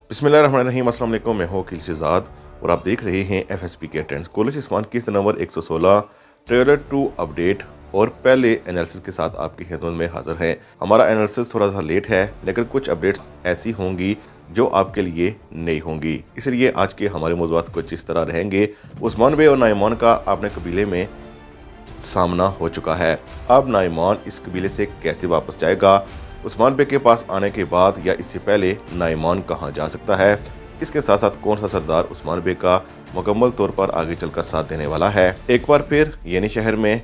बिस्मिल्लाहिर्रहमानिर्रहीम। अस्सलाम वालेकुम। मैं हूं अकील शहजाद और आप देख रहे हैं FSP के ट्रेंड्स। कोलिश उस्मान किस्त नंबर 116 ट्रेलर 2 अपडेट और पहले एनालिसिस के साथ आपकी खिदमत में हाजिर हैं। हमारा एनालिसिस थोड़ा सा लेट है, लेकिन कुछ अपडेट्स ऐसी होंगी जो आपके लिए नई होंगी। इसलिए आज के हमारे मौज़ूआत कुछ इस तरह रहेंगे। उस्मान बे और नाइमान का अपने कबीले में सामना हो चुका है। अब नाइमान इस कबीले से कैसे वापस जाएगा? उस्मान बे के पास आने के बाद या इससे पहले नाइमान कहाँ जा सकता है? इसके साथ साथ कौन सा सरदार उस्मान बे का मुकम्मल तौर पर आगे चलकर साथ देने वाला है? एक बार फिर येनी शहर में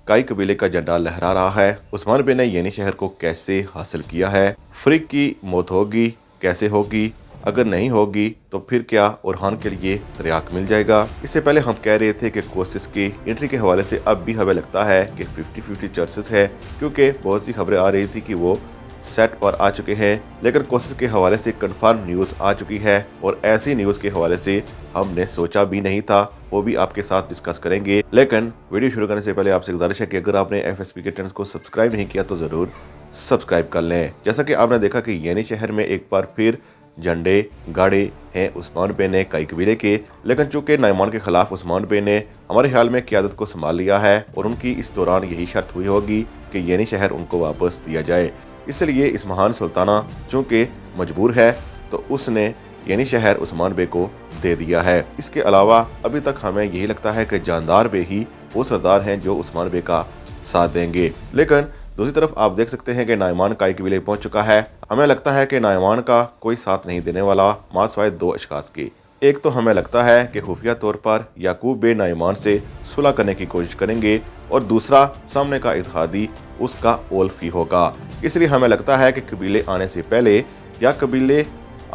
काई कबीले का झंडा लहरा रहा है। उस्मान बे ने येनी शहर को कैसे हासिल किया है? फ्रिक की मौत होगी? कैसे होगी? अगर नहीं होगी तो फिर क्या ओरहान के लिए तरियाक मिल जाएगा? इससे पहले हम कह रहे थे कि कोशिश की एंट्री के हवाले से अब भी हमें लगता है कि 50-50 चांसेस है, क्योंकि बहुत सी खबरें आ रही थी कि वो सेट पर आ चुके हैं, लेकिन कोशिश के हवाले से कंफर्म न्यूज़ आ चुकी है और ऐसी न्यूज़ के हवाले से हमने सोचा भी नहीं था, वो भी आपके साथ डिस्कस करेंगे। लेकिन वीडियो शुरू करने से पहले आपसे गुजारिश है कि अगर आपने FSP के ट्रेंड्स को सब्सक्राइब नहीं किया तो ज़रूर सब्सक्राइब कर लें। जैसा कि आपने देखा कि येनी शहर में एक बार फिर झंडे गाड़े हैं उस्मान बे ने काई कबीले के, लेकिन चूंकि नाइमान के खिलाफ उस्मान बे ने हमारे ख्याल में क़यादत को संभाल लिया है और उनकी इस दौरान यही शर्त हुई होगी कि येनी शहर उनको वापस दिया जाए। इसलिए इस महान सुल्ताना चूंकि मजबूर है तो उसने येनी शहर उस्मान बे को दे दिया है। इसके अलावा अभी तक हमें यही लगता है कि जानदार बे ही वो सरदार हैं जो उस्मान बे का साथ देंगे। लेकिन दूसरी तरफ आप देख सकते हैं कि नाइमान काई कबीले पहुंच चुका है। हमें लगता है कि नाइमान का कोई साथ नहीं देने वाला, मासवाए दो अशखास की। एक तो हमें लगता है कि खुफिया तौर पर याकूब बे नाइमान से सुलह करने की कोशिश करेंगे और दूसरा सामने का इत्तेहादी उसका ओल्फ ही होगा। इसलिए हमें लगता है कि कबीले आने से पहले या कबीले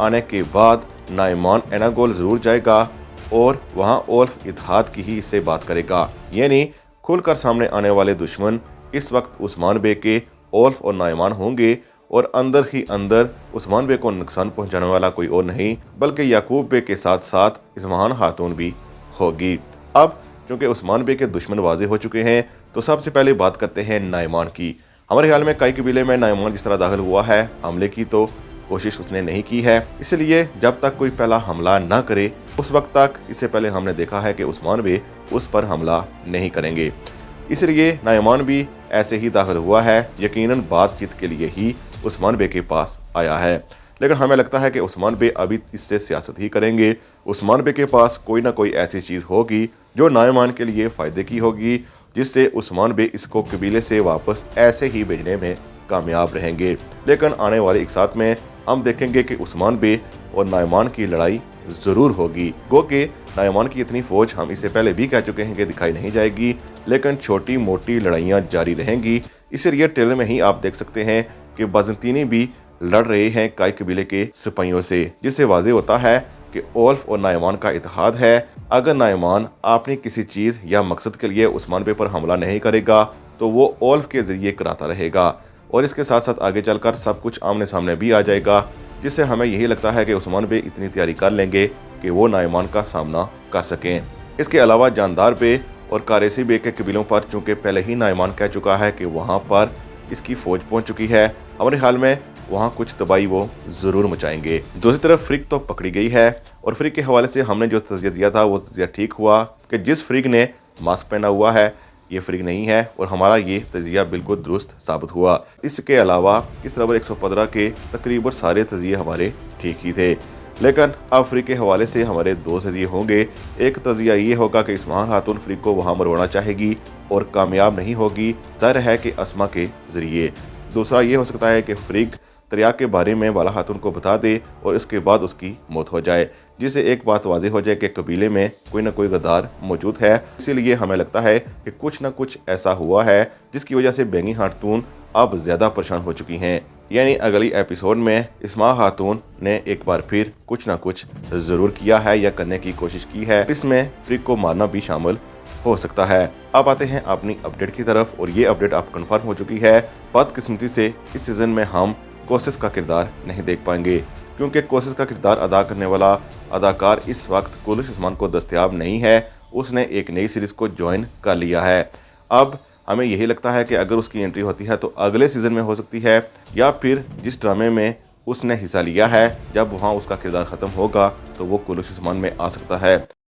आने के बाद नाइमान एनागोल जरूर जाएगा और वहाँ ओल्फ इत्तेहाद की ही इससे बात करेगा। यानी खुलकर सामने आने वाले दुश्मन इस वक्त उस्मान बे के ओल्फ और नाइमान होंगे और अंदर ही अंदर उस्मान बे को नुकसान पहुंचाने वाला कोई और नहीं बल्कि याकूब बे के साथ साथ इस महान खातून भी होगी। अब चूंकि उस्मान बे के दुश्मन वाजे हो चुके हैं तो सबसे पहले बात करते हैं नाइमान की। हमारे ख्याल में काई कबीले में नाइमान जिस तरह दाखिल हुआ है, हमले की तो कोशिश उसने नहीं की है। इसलिए जब तक कोई पहला हमला ना करे उस वक्त तक, इससे पहले हमने देखा है कि उस्मान बे उस पर हमला नहीं करेंगे। इसलिए नाइमान भी ऐसे ही दाखिल हुआ है, यकीनन बातचीत के लिए ही उस्मान बे के पास आया है। लेकिन हमें लगता है कि उस्मान बे अभी इससे सियासत ही करेंगे। उस्मान बे के पास कोई ना कोई ऐसी चीज़ होगी जो नाइमान के लिए फ़ायदे की होगी, जिससे उस्मान बे इसको कबीले से वापस ऐसे ही भेजने में कामयाब रहेंगे। लेकिन आने वाले एक साथ में हम देखेंगे कि उस्मान बे और नाइमान की लड़ाई ज़रूर होगी। गो कि नाइमान की इतनी फ़ौज हम इससे पहले भी कह चुके हैं कि दिखाई नहीं जाएगी, लेकिन छोटी मोटी लड़ाइयाँ जारी रहेंगी। इसलिए ट्रेलर में ही आप देख सकते हैं कि बाज़ंतीनी भी लड़ रहे हैं काई कबीले के सिपाहियों से, जिससे वाज़ेह होता है कि ओल्फ और नाइमान का इत्तेहाद है। अगर नाइमान अपनी किसी चीज़ या मकसद के लिए उस्मान बे पर हमला नहीं करेगा तो वो ओल्फ के ज़रिए कराता रहेगा और इसके साथ साथ आगे चलकर सब कुछ आमने सामने भी आ जाएगा, जिससे हमें यही लगता है कि उस्मान बे इतनी तैयारी कर लेंगे कि वो नाइमान का सामना कर सकें। इसके अलावा जानदार बे और कारेसी बे के कबीलों पर चूंकि पहले ही नाइमान कह चुका है कि वहाँ पर इसकी फ़ौज पहुँच चुकी है, हमारे हाल में वहाँ कुछ तबाही वो ज़रूर मचाएंगे। दूसरी तरफ फ्रिक तो पकड़ी गई है और फ्रिक के हवाले से हमने जो तज़किया दिया था वो तज़किया ठीक हुआ कि जिस फ्रिक ने मास्क पहना हुआ है ये फ्रिक नहीं है और हमारा ये तज़किया बिल्कुल दुरुस्त साबित हुआ। इसके अलावा किस नंबर 115 के तकरीबन सारे तज़किए हमारे ठीक ही थे। लेकिन अब फ्रिक के हवाले से हमारे दो तज़किए होंगे। एक तज़किया ये होगा कि इस महान खातून फ्रिक को वहाँ मरवाना चाहेगी और कामयाब नहीं होगी, ज़ाहिर है कि अस्मा के ज़रिए। दूसरा ये हो सकता है कि फ्रिक तरियाक के बारे में वाला खातून को बता दे और इसके बाद उसकी मौत हो जाए, जिससे एक बात वाज़ेह हो जाए कि कबीले में कोई ना कोई गद्दार मौजूद है। इसीलिए हमें लगता है कि कुछ ना कुछ ऐसा हुआ है जिसकी वजह से बेंगी खातून अब ज़्यादा परेशान हो चुकी हैं। यानी अगली एपिसोड में इस्मा खातून ने एक बार फिर कुछ ना कुछ ज़रूर किया है या करने की कोशिश की है, इसमें फ्रिक को मारना भी शामिल हो सकता है। अब आते हैं अपनी अपडेट की तरफ और ये अपडेट अब कन्फर्म हो चुकी है। बदकिस्मती से इस सीज़न में हम कोशिश का किरदार नहीं देख पाएंगे, क्योंकि कोशिश का किरदार अदा करने वाला अदाकार इस वक्त कोलिश उस्मान को दस्तयाब नहीं है। उसने एक नई सीरीज़ को ज्वाइन कर लिया है। अब हमें यही लगता है कि अगर उसकी एंट्री होती है तो अगले सीज़न में हो सकती है, या फिर जिस ड्रामे में उसने हिस्सा लिया है। जब वहाँ उसका किरदार ख़त्म होगा तो वो कुल उस्मान में आ सकता है।